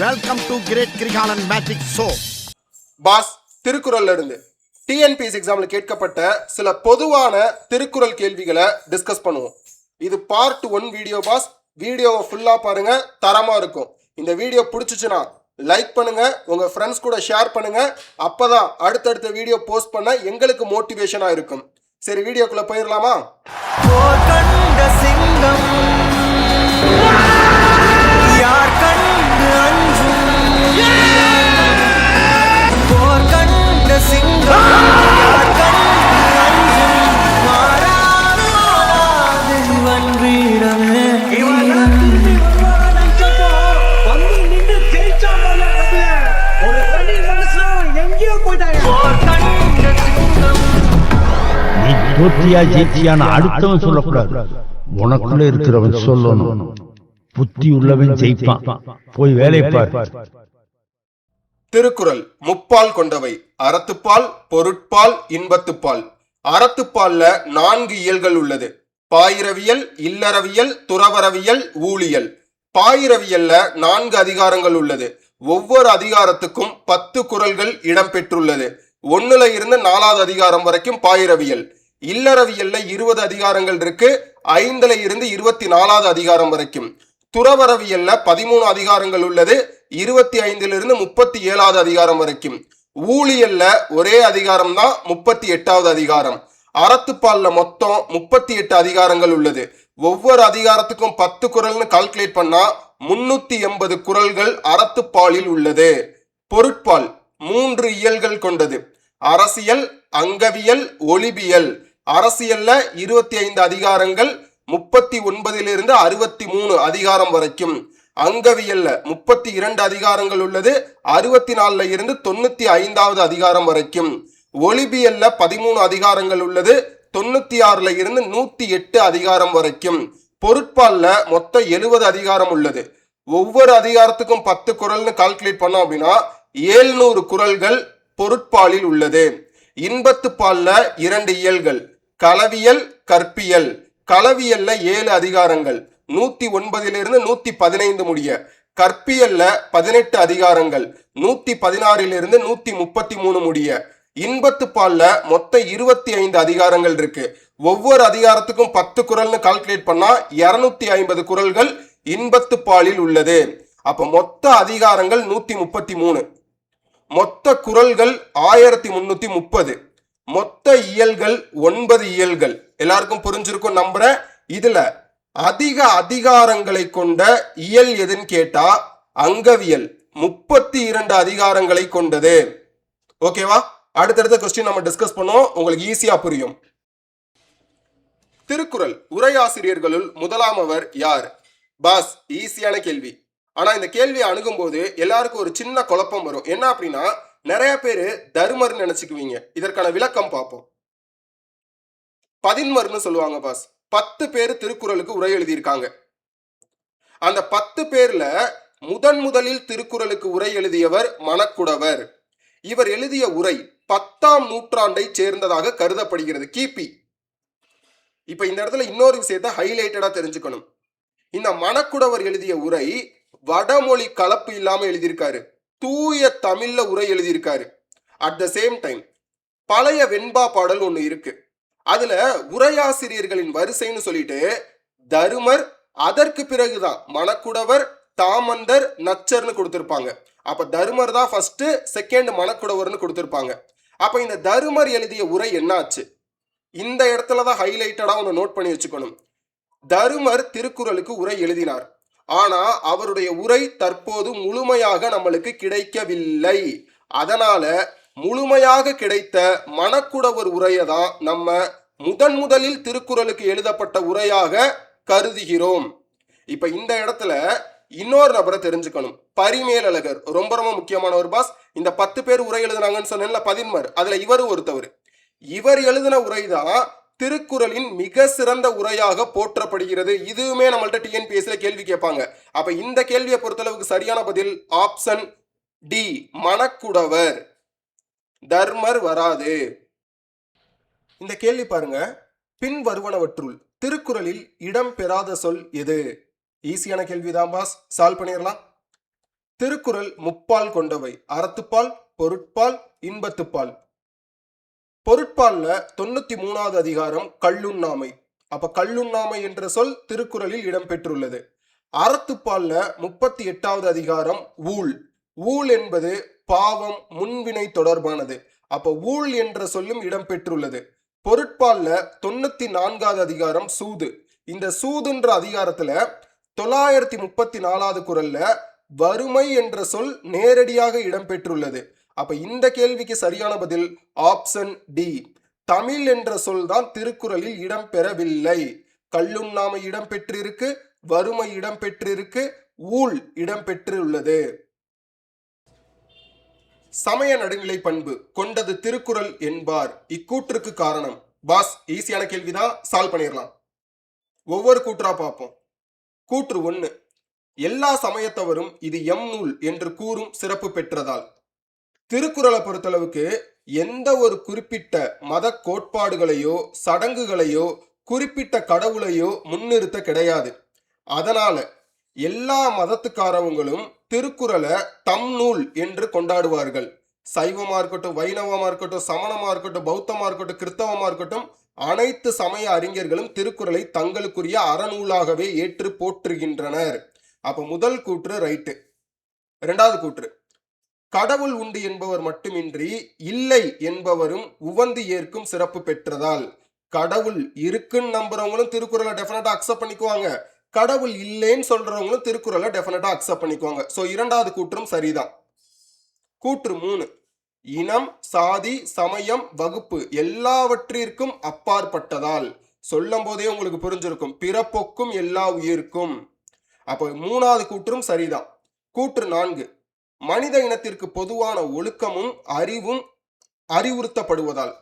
Welcome to great Kirikalan magic show. Boss, திருக்குறள்ல இருந்து TNPSC எக்ஸாம்ல கேட்கப்பட்ட சில பொதுவான திருக்குறள் கேள்விகளை டிஸ்கஸ் பண்ணுவோம். இது பார்ட் 1 வீடியோ பாஸ். வீடியோவை ஃபுல்லா பாருங்க, தரமா இருக்கும். இந்த வீடியோ பிடிச்சிச்சுன்னா லைக் பண்ணுங்க, உங்க ஃப்ரெண்ட்ஸ் கூட ஷேர் பண்ணுங்க. அப்பதான் அடுத்தடுத்த வீடியோ போஸ்ட் பண்ண எங்களுக்கு மோட்டிவேஷனா இருக்கும். சரி, வீடியோக்குள்ள போயிடலாமா? தோற்றியா ஜெயிச்சியான அடுத்தவன் சொல்லக்கூடாது, உனக்குள்ள இருக்கிறவன் சொல்லணும். புத்தி உள்ளவன் ஜெயிப்பான். போய் வேலை பார். திருக்குறள் முப்பால் கொண்டவை: அறத்துப்பால், பொருட்பால், இன்பத்துப்பால். அறத்துப்பால்ல 4 இயல்கள் உள்ளது: பாயிரவியல், இல்லறவியல், துறவரவியல், ஊழியல். பாயிரவியல்ல 4 அதிகாரங்கள் உள்ளது. ஒவ்வொரு அதிகாரத்துக்கும் 10 குறள்கள் இடம்பெற்றுள்ளது. 1ல இருந்து 4வது அதிகாரம் வரைக்கும் பாயிரவியல். இல்லறவியல்ல 20 அதிகாரங்கள் இருக்கு. 5ல இருந்து 24வது அதிகாரம் வரைக்கும். துறவரவியல்ல 13 அதிகாரங்கள் உள்ளது. 25ல இருந்து 37வது அதிகாரம் வரைக்கும். ஊழியல்ல ஒரே அதிகாரம் தான், 38வது அதிகாரம். அறத்துப்பால்ல மொத்தம் 38 அதிகாரங்கள் உள்ளது. ஒவ்வொரு அதிகாரத்துக்கும் 10 குறள்னு கால்குலேட் பண்ணா 380 குறள்கள் அறத்துப்பாலில் உள்ளது. பொருட்பால் 3 இயல்கள் கொண்டது: அரசியல், அங்கவியல், ஒளிபியல். அரசியல்ல 25 அதிகாரங்கள், 39லிருந்து 63 அதிகாரம் வரைக்கும். அங்கவியல்ல 32 அதிகாரங்கள் உள்ளது. 64ல இருந்து 95வது அதிகாரம் வரைக்கும். ஒளிபியல்ல 13 அதிகாரங்கள் உள்ளது. 96ல இருந்து 108 அதிகாரம் வரைக்கும். பொருட்பால்ல மொத்தம் 70 அதிகாரம் உள்ளது. ஒவ்வொரு அதிகாரத்துக்கும் 10 குறள்னு கால்குலேட் பண்ணோம் அப்படின்னா 700 குறள்கள் பொருட்பாலில் உள்ளது. இன்பத்துப்பால்ல 2 இயல்கள்: களவியல், கற்பியல். களவியல்ல 7 அதிகாரங்கள், 109லிருந்து 115 முடிய. கற்பியல்ல 18 அதிகாரங்கள், 116லிருந்து 133 முடிய. இன்பத்துப்பால்ல மொத்தம் 25 அதிகாரங்கள் இருக்கு. ஒவ்வொரு அதிகாரத்துக்கும் 10 குறள்னு கால்குலேட் பண்ணா 250 குறள்கள் இன்பத்துப்பாலில் உள்ளது. அப்ப மொத்த அதிகாரங்கள் 133, மொத்த குறள்கள் 1330, மொத்த இயல்கள் 9 இயல்கள். எல்லாருக்கும் புரிஞ்சிருக்கும் நம்புறேன். இதுல அதிக அதிகாரங்களை கொண்ட இயல் எதுன்னு கேட்டா அங்கவியல் 32 அதிகாரங்களை கொண்டது. ஓகேவா? அடுத்தடுத்த கொஸ்டின் நம்ம டிஸ்கஸ் பண்ணுவோம், உங்களுக்கு ஈஸியா புரியும். திருக்குறள் உரையாசிரியர்களுள் முதலாமவர் யார்? பாஸ், ஈஸியான கேள்வி. ஆனா இந்த கேள்வியை அணுகும் போது எல்லாருக்கும் ஒரு சின்ன குழப்பம் வரும். என்ன அப்படின்னா, நிறைய பேரு தருமர்னு நினைச்சுக்குவீங்க. இதற்கான விளக்கம் பார்ப்போம். பதின்மர்னு சொல்லுவாங்க பாஸ். 10 பேர் திருக்குறளுக்கு உரை எழுதியிருக்காங்க. அந்த 10 பேர்ல முதலில் திருக்குறளுக்கு உரை எழுதியவர் மணக்குடவர். இவர் எழுதிய உரை 10ஆம் நூற்றாண்டை சேர்ந்ததாக கருதப்படுகிறது, கிபி. இப்ப இந்த இடத்துல இன்னொரு விஷயத்தை ஹைலைட்டடா தெரிஞ்சுக்கணும். இந்த மணக்குடவர் எழுதிய உரை வடமொழி கலப்பு இல்லாம எழுதியிருக்காரு. தூய தமிழ்ல உரை எழுதியிருக்காரு. அட் த சேம் டைம் பழைய வெண்பா பாடல் ஒண்ணு இருக்கு. அதுல உரையாசிரியர்களின் வரிசைன்னு சொல்லிட்டு தருமர், அதற்கு பிறகுதான் மணக்குடவர், தாமந்தர், நச்சர்னு கொடுத்திருப்பாங்க. அப்ப தருமர் தான் ஃபர்ஸ்ட், செகண்ட் மணக்குடவர்னு கொடுத்திருப்பாங்க. அப்ப இந்த தருமர் எழுதிய உரை என்னாச்சு? இந்த இடத்துலதான் ஹைலைட்டடா ஒன்று நோட் பண்ணி வச்சுக்கணும். தருமர் திருக்குறளுக்கு உரை எழுதினார். ஆனா அவருடைய உரை தற்போது முழுமையாக நம்மளுக்கு கிடைக்கவில்லை. அதனால முழுமையாக கிடைத்த மணக்குடவர் உரையை தான் நம்ம முதலில் திருக்குறளுக்கு எழுதப்பட்ட உரையாக கருதுகிறோம். இப்ப இந்த இடத்துல இன்னொரு நபரை தெரிஞ்சுக்கணும். பரிமேலழகர் ரொம்ப ரொம்ப முக்கியமானவர் பாஸ். இந்த 10 பேர் உரை எழுதுனாங்கன்னு சொன்னேன்ல, பதின்மர், அதுல இவர் ஒருத்தவர். இவர் எழுதின உரைதான் திருக்குறளின் மிக சிறந்த உரையாக போற்றப்படுகிறது. இதுவுமே நம்மள்ட்ட டிஎன்பிஎஸ்ல கேள்வி கேட்பாங்க. அப்ப இந்த கேள்வியை பொறுத்தளவுக்கு சரியான பதில் ஆப்ஷன் டி, மணக்குடவர். தர்மர் வராது. இந்த கேள்வி பாருங்க. பின் வருவனவற்றுள் திருக்குறளில் இடம் பெறாத சொல் எது? ஈஸியான கேள்விதான் பாஸ், சால்வ் பண்ணிடலாம். திருக்குறள் முப்பால் கொண்டவை. அறத்துப்பால், பொருட்பால், இன்பத்துப்பால். பொருட்பால்ல 93வது அதிகாரம் கள்ளுண்ணாமை. அப்ப கள்ளுண்ணாமை என்ற சொல் திருக்குறளில் இடம்பெற்றுள்ளது. அறத்துப்பால்ல 38வது அதிகாரம் ஊழ். ஊழ் என்பது பாவம், முன்வினை தொடர்பானது. அப்ப ஊழ் என்ற சொல்லும் இடம்பெற்றுள்ளது. பொருட்பால்ல 94வது அதிகாரம் சூது. இந்த சூதுன்ற அதிகாரத்துல 934வது குறள்ல வறுமை என்ற சொல் நேரடியாக இடம்பெற்றுள்ளது. அப்ப இந்த கேள்விக்கு சரியான பதில் ஆப்ஷன் டி. தமிழ் என்ற சொல் தான் திருக்குறளில் இடம்பெறவில்லை. கள்ளுண்ணாமை இடம்பெற்றிருக்கு, வறுமை இடம்பெற்றிருக்கு, ஊழ் இடம்பெற்றுள்ளது. சமய நடுநிலை பண்பு கொண்டது திருக்குறள் என்பார். இக்கூற்றுக்கு காரணம். பாஸ், ஈஸியான கேள்விதான், சால்வ் பண்ணிடலாம். ஒவ்வொரு கூற்றா பார்ப்போம். கூற்று 1, எல்லா சமயத்தவரும் இது எம் நூல் என்று கூறும் சிறப்பு பெற்றதால். திருக்குறளை பொறுத்தளவுக்கு எந்த ஒரு குறிப்பிட்ட மத கோட்பாடுகளையோ சடங்குகளையோ குறிப்பிட்ட கடவுளையோ முன்னிறுத்த கிடையாது. அதனால எல்லா மதத்துக்காரவங்களும் திருக்குறளை தம் நூல் என்று கொண்டாடுவார்கள். சைவமா இருக்கட்டும், வைணவமா இருக்கட்டும், சமணமா இருக்கட்டும், பௌத்தமா இருக்கட்டும், கிறிஸ்தவமா இருக்கட்டும், அனைத்து சமய அறிஞர்களும் திருக்குறளை தங்களுக்குரிய அறநூலாகவே ஏற்று போற்றுகின்றனர். அப்ப முதல் கூற்று ரைட்டு. இரண்டாவது கூற்று, கடவுள் உண்டு என்பவர் மட்டுமின்றி இல்லை என்பவரும் உவந்து ஏற்கும் சிறப்பு பெற்றதால். கடவுள் இருக்குன்னு நம்புறவங்களும் திருக்குறளை டெஃபினட்டா அக்செப்ட் பண்ணிக்குவாங்க, கடவுள் இல்லைன்னு சொல்றவங்களும் திருக்குறளை டெஃபினட்டா அக்செப்ட் பண்ணிக்குவாங்க. சோ இரண்டாவது கூற்றும் சரிதான். கூற்று 3, இனம், சாதி, சமயம், வகுப்பு எல்லாவற்றிற்கும் அப்பாற்பட்டதால். சொல்லும் போதே உங்களுக்கு புரிஞ்சிருக்கும், பிறப்பொக்கும் எல்லா உயிருக்கும். அப்போ மூணாவது கூற்றும் சரிதான். கூற்று 4, மனித இனத்திற்கு பொதுவான ஒழுக்கமும் அறிவும் அறிவுறுத்தப்படுவதால்.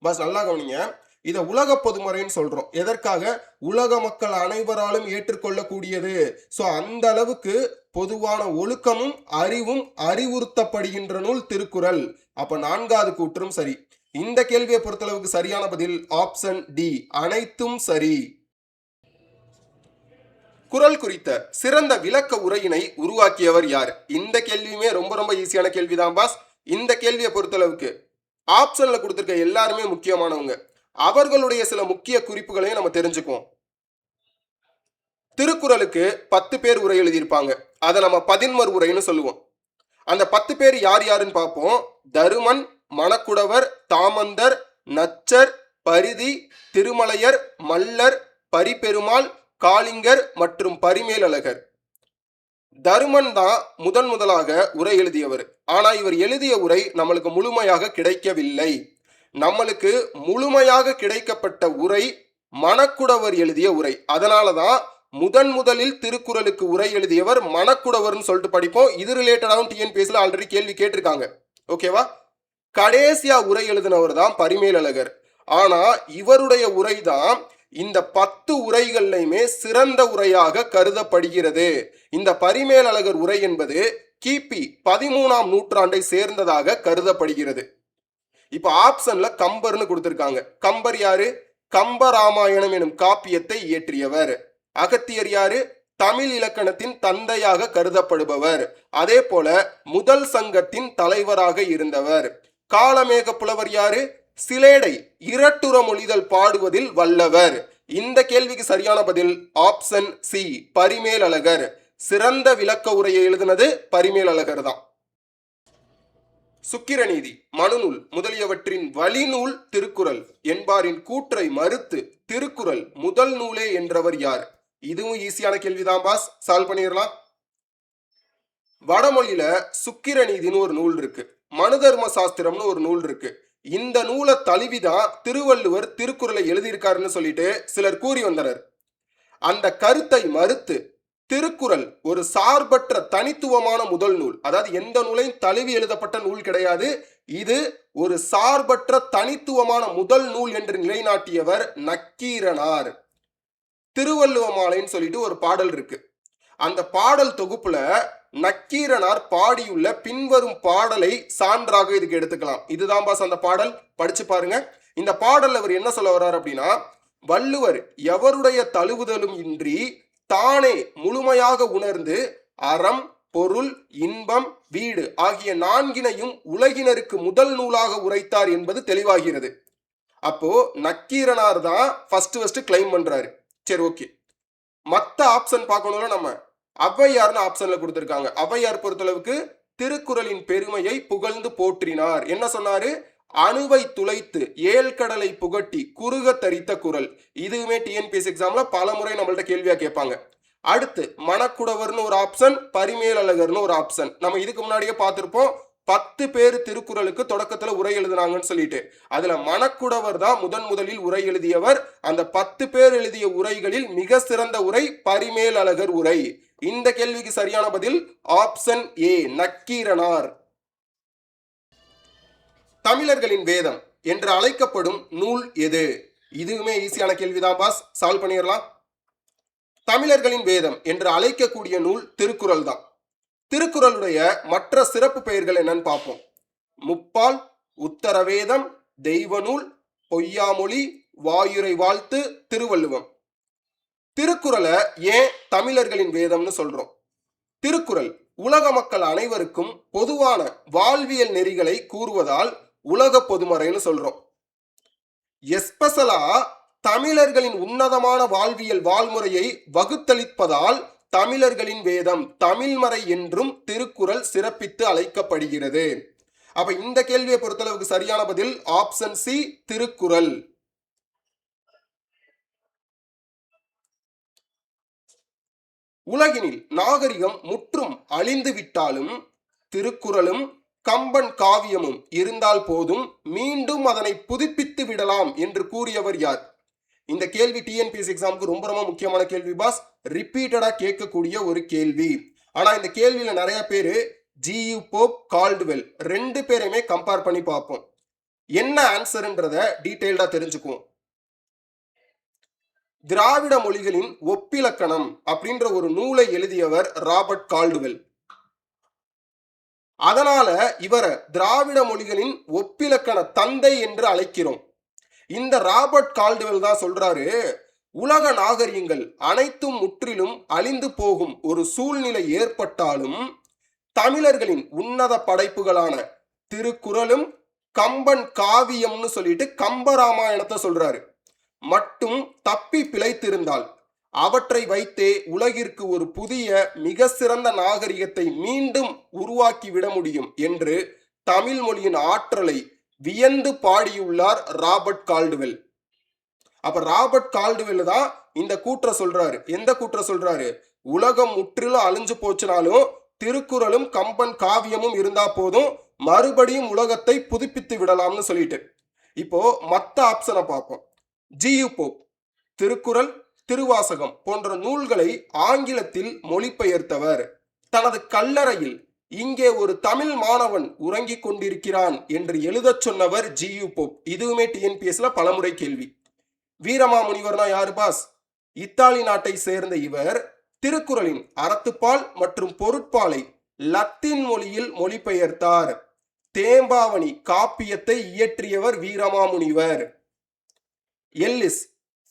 பஸ் நல்லா கவனிங்க, இதை உலக பொதுமறைன்னு சொல்றோம். எதற்காக? உலக மக்கள் அனைவராலும் ஏற்றுக்கொள்ளக்கூடியது. ஸோ அந்த அளவுக்கு பொதுவான ஒழுக்கமும் அறிவும் அறிவுறுத்தப்படுகின்ற நூல் திருக்குறள். அப்ப நான்காவது கூற்றும் சரி. இந்த கேள்வியை பொறுத்தளவுக்கு சரியான பதில் ஆப்ஷன் டி, அனைத்தும் சரி. குறள் குறித்த சிறந்த விளக்க உரையினை உருவாக்கியவர் யார்? இந்த கேள்வியுமே ரொம்ப ரொம்ப ஈஸியான கேள்விதான் பாஸ். இந்த கேள்வியை பொறுத்தளவுக்கு ஆப்ஷன்ல கொடுத்திருக்க எல்லாருமே முக்கியமானவங்க. அவர்களுடைய சில முக்கிய குறிப்புகளையும் நம்ம தெரிஞ்சுக்குவோம். திருக்குறளுக்கு 10 பேர் உரை எழுதியிருப்பாங்க. அதை நம்ம பதின்மர் உரைன்னு சொல்லுவோம். அந்த 10 பேர் யார் யாருன்னு பார்ப்போம். தருமன், மணக்குடவர், தாமந்தர், நச்சர், பரிதி, திருமலையர், மல்லர், பரிபெருமாள், காளிங்கர் மற்றும் பரிமேலழகர். தருமன் தான் முதலாக உரை எழுதியவர். ஆனா இவர் எழுதிய உரை நம்மளுக்கு முழுமையாக கிடைக்கவில்லை. நம்மளுக்கு முழுமையாக கிடைக்கப்பட்ட உரை மணக்குடவர் எழுதிய உரை. அதனாலதான் முதலில் திருக்குறளுக்கு உரை எழுதியவர் மணக்குடவர்னு சொல்லிட்டு படிப்போம். இது ரிலேட்டடாகவும் டிஎன்பிஎஸ்ல ஆல்ரெடி கேள்வி கேட்டிருக்காங்க. ஓகேவா? கடைசியா உரை எழுதினவர் தான் பரிமேலழகர். ஆனா இவருடைய உரை தான் இந்த 10 உரைகள்லையுமே சிறந்த உரையாக கருதப்படுகிறது. இந்த பரிமேலழகர் உரை என்பது கிபி 13ஆம் நூற்றாண்டை சேர்ந்ததாக கருதப்படுகிறது. இப்ப ஆப்ஷன்ல கம்பர்னு கொடுத்திருக்காங்க. கம்பர் யாரு? கம்பராமாயணம் எனும் காப்பியத்தை இயற்றியவர். அகத்தியர் யாரு? தமிழ் இலக்கணத்தின் தந்தையாக கருதப்படுபவர். அதே போல முதல் சங்கத்தின் தலைவராக இருந்தவர். காளமேக புலவர் யாரு? சிலேடை இரட்டுற மொழிதல் பாடுவதில் வல்லவர். இந்த கேள்விக்கு சரியான பதில் ஆப்ஷன் சி, பரிமேலழகர். சிறந்த விளக்க உரையை எழுதினது பரிமேலழகர் தான். சுக்கிரநீதி, மனுநூல் முதலியவற்றின் வழிநூல் திருக்குறள் என்பாரின் கூற்றை மறுத்து திருக்குறள் முதல் நூலே என்றவர் யார்? இதுவும் ஈஸியான கேள்விதான் பாஸ், சால்வ் பண்ணிடலாம். வடமொழியில சுக்கிரநீதினு ஒரு நூல் இருக்கு, மனுதர்ம சாஸ்திரம்னு ஒரு நூல் இருக்கு. இந்த நூலை தழுவிதான் திருவள்ளுவர் திருக்குறளை எழுதியிருக்காருன்னு சொல்லிட்டு சிலர் கூறி வந்தனர். அந்த கருத்தை மறுத்து திருக்குறள் ஒரு சார்பற்ற தனித்துவமான முதல் நூல், அதாவது எந்த நூலையும் தழுவி எழுதப்பட்ட நூல் கிடையாது, இது ஒரு சார்பற்ற தனித்துவமான முதல் நூல் என்று நிலைநாட்டியவர் நக்கீரனார். திருவள்ளுவ மாலைன்னு சொல்லிட்டு ஒரு பாடல் இருக்கு. அந்த பாடல் தொகுப்புல நக்கீரனார் பாடியுள்ள பின்வரும் பாடலை சான்றாக இதுக்கு எடுத்துக்கலாம். இதுதான் பாஸ் அந்த பாடல், படிச்சு பாருங்க. இந்த பாடல் அவர் என்ன சொல்ல வர்றார் அப்படின்னா, வள்ளுவர் எவருடைய தழுவுதலும் இன்றி தானே முழுமையாக உணர்ந்து அறம், பொருள், இன்பம், வீடு ஆகிய நான்கினையும் உலகினருக்கு முதல் நூலாக உரைத்தார் என்பது தெளிவாகிறது. அப்போ நக்கீரனார் தான் ஃபர்ஸ்ட் கிளைம் பண்றாரு. சரி, ஓகே. மத்த ஆப்ஷன் பார்க்கணும்ல, நம்ம ஔவையார்னு ஆப்ஷன்ல கொடுத்திருக்காங்க. ஔவையார் பொறுத்தளவுக்கு திருக்குறளின் பெருமையை புகழ்ந்து போற்றினார். என்ன சொன்னாரு? அணுவை துளைத்து ஏழ்கடலை புகட்டி குறுக தரித்த குறள். இதுவுமே டிஎன்பிஎஸ்சி எக்ஸாம்ல பல முறை நம்மள்ட்ட கேள்வியா கேட்பாங்க. அடுத்து மணக்குடவர்னு ஒரு ஆப்ஷன், பரிமேலழகர்னு ஒரு ஆப்ஷன். நம்ம இதுக்கு முன்னாடியே பார்த்திருப்போம். 10 பேர் திருக்குறளுக்கு தொடக்கத்துல உரை எழுதினாங்கன்னு சொல்லிட்டு. அதுல மணக்குடவர் தான் முதலில் உரை எழுதியவர். அந்த 10 பேர் எழுதிய உரைகளில் மிக சிறந்த உரை பரிமேலழகர் உரை. இந்த கேள்விக்கு சரியான பதில் ஆப்ஷன் ஏ, நக்கீரனார். தமிழர்களின் வேதம் என்று அழைக்கப்படும் நூல் எது? இதுவுமே ஈஸியான கேள்விதான் பாஸ், சால்வ் பண்ணிடலாம். தமிழர்களின் வேதம் என்று அழைக்கக்கூடிய நூல் திருக்குறள் தான். திருக்குறளுடைய மற்ற சிறப்பு பெயர்கள் என்னன்னு பார்ப்போம். முப்பால், உத்தரவேதம், தெய்வநூல், பொய்யாமொழி, வாயுரை வாழ்த்து, திருவள்ளுவம். திருக்குறளை ஏன் தமிழர்களின் வேதம்னு சொல்றோம்? திருக்குறள் உலக மக்கள் அனைவருக்கும் பொதுவான வாழ்வியல் நெறிகளை கூறுவதால் உலக பொதுமறைன்னு சொல்றோம். எஸ்பெஷலா தமிழர்களின் உன்னதமான வாழ்வியல் வாழ்முறையை வகுத்தளிப்பதால் தமிழர்களின் வேதம், தமிழ்மறை என்றும் திருக்குறள் சிறப்பித்து அழைக்கப்படுகிறது. அப்ப இந்த கேள்வியை பொறுத்தளவுக்கு சரியான பதில் ஆப்ஷன் சி, திருக்குறள். உலகினில் நாகரிகம் முற்றும் அழிந்து விட்டாலும் திருக்குறளும் கம்பன் காவியமும் இருந்தால் போதும், மீண்டும் அதனை புதுப்பித்து விடலாம் என்று கூறியவர் யார்? இந்த கேள்வி டிஎன்பிஎஸ்சி எக்ஸாமுக்கு ரொம்ப முக்கியமான கேள்வி பாஸ். ரிப்பீட்டடா கேட்கக்கூடிய ஒரு கேள்வி. ஆனா இந்த கேள்வியில நிறைய பேரு ஜியு போப், கால்டுவெல் ரெண்டு பேரையுமே கம்பேர் பண்ணி பார்ப்போம். என்ன ஆன்சர்ன்றத டீடைல்டா தெரிஞ்சுக்குவோம். திராவிட மொழிகளின் ஒப்பிலக்கணம் அப்படின்ற ஒரு நூலை எழுதியவர் ராபர்ட் கால்டுவெல். அதனால இவரை திராவிட மொழிகளின் ஒப்பிலக்கண தந்தை என்று அழைக்கிறோம். இந்த ராபர்ட் கால்டுவெல் தான் சொல்றாரு, உலக நாகரிகங்கள் அனைத்தும் முற்றிலும் அழிந்து போகும் ஒரு சூழ்நிலை ஏற்பட்டாலும் தமிழர்களின் உன்னத படைப்புகளான திருக்குறளும் கம்பன் காவியம்னு சொல்லிட்டு கம்பராமாயணத்தை சொல்றாரு மட்டும் தப்பி பிழைத்திருந்தால் அவற்றை வைத்தே உலகிற்கு ஒரு புதிய மிக சிறந்த நாகரிகத்தை மீண்டும் உருவாக்கி விட முடியும் என்று தமிழ் மொழியின் ஆற்றலை வியந்து பாடியுள்ளார் ராபர்ட் கால்டுவெல். அப்ப ராபர்ட் கால்டுவெல் தான் இந்த கூற்ற சொல்றாரு. எந்த கூற்ற சொல்றாரு? உலகம் முற்றிலும் அழிஞ்சு போச்சுனாலும் திருக்குறளும் கம்பன் காவியமும் இருந்தா போதும், மறுபடியும் உலகத்தை புதுப்பித்து விடலாம்னு சொல்லிட்டு. இப்போ மத்த ஆப்ஷனை பார்ப்போம். ஜியு போப் திருக்குறள், திருவாசகம் போன்ற நூல்களை ஆங்கிலத்தில் மொழிபெயர்த்தவர். தனது கல்லறையில் இங்கே ஒரு தமிழ் மாணவன் உறங்கிக் கொண்டிருக்கிறான் என்று எழுதச் சொன்னவர் ஜியு போப். இதுவுமே டிஎன்பிஎஸ்ல பலமுறை கேள்வி. வீரமாமுனிவர்னா யாரு பாஸ்? இத்தாலி நாட்டை சேர்ந்த இவர் திருக்குறளின் அறத்துப்பால் மற்றும் பொருட்பாலை லத்தீன் மொழியில் மொழிபெயர்த்தார். தேம்பாவணி காப்பியத்தை இயற்றியவர் Veeramamunivar. Ellis,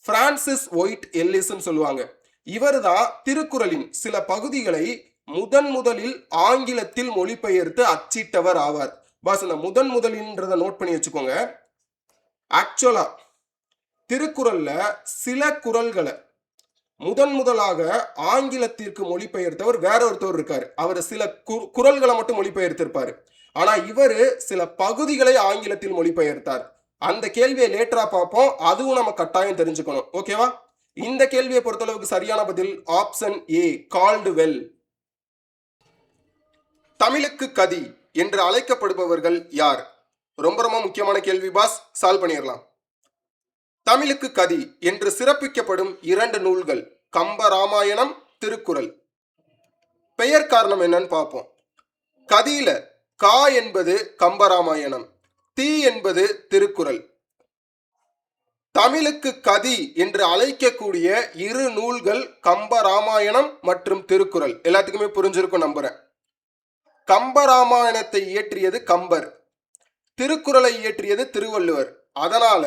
Francis White Ellis சொல்லுவாங்க. இவர் தான் திருக்குறளின் சில பகுதிகளை முதலில் ஆங்கிலத்தில் மொழிபெயர்த்து அச்சிட்டவர் ஆவார். பாஸ், இந்த முதலின்றத நோட் பண்ணி வச்சுக்கோங்க. ஆக்சுவலா திருக்குறள்ல சில குறள்களை முதலாக ஆங்கிலத்திற்கு மொழிபெயர்த்தவர் வேற ஒருத்தவர் இருக்காரு. அவர் சில குறள்களை மட்டும் மொழிபெயர்த்திருப்பாரு. ஆனா இவர் சில பகுதிகளை ஆங்கிலத்தில் மொழிபெயர்த்தார். அந்த கேள்வியை லேட்டரா பார்ப்போம். அதுவும் நம்ம கட்டாயம் தெரிஞ்சுக்கணும். ஓகேவா? இந்த கேள்வியை பொறுத்தளவுக்கு சரியான பதில் ஆப்ஷன் ஏ, கால்டுவெல். தமிழுக்கு கதி என்று அழைக்கப்படுபவர்கள் யார்? ரொம்ப முக்கியமான கேள்வி பாஸ், சால்வ் பண்ணிடலாம். தமிழுக்கு கதி என்று சிறப்பிக்கப்படும் 2 நூல்கள் கம்பராமாயணம், திருக்குறள். பெயர் காரணம் என்னன்னு பார்ப்போம். கதியில கா என்பது கம்பராமாயணம், தி என்பது திருக்குறள். தமிழுக்கு கதி என்று அழைக்கக்கூடிய 2 நூல்கள் கம்பராமாயணம் மற்றும் திருக்குறள். எல்லாத்துக்குமே புரிஞ்சிருக்கும் நம்புறேன். கம்பராமாயணத்தை இயற்றியது கம்பர், திருக்குறளை இயற்றியது திருவள்ளுவர். அதனால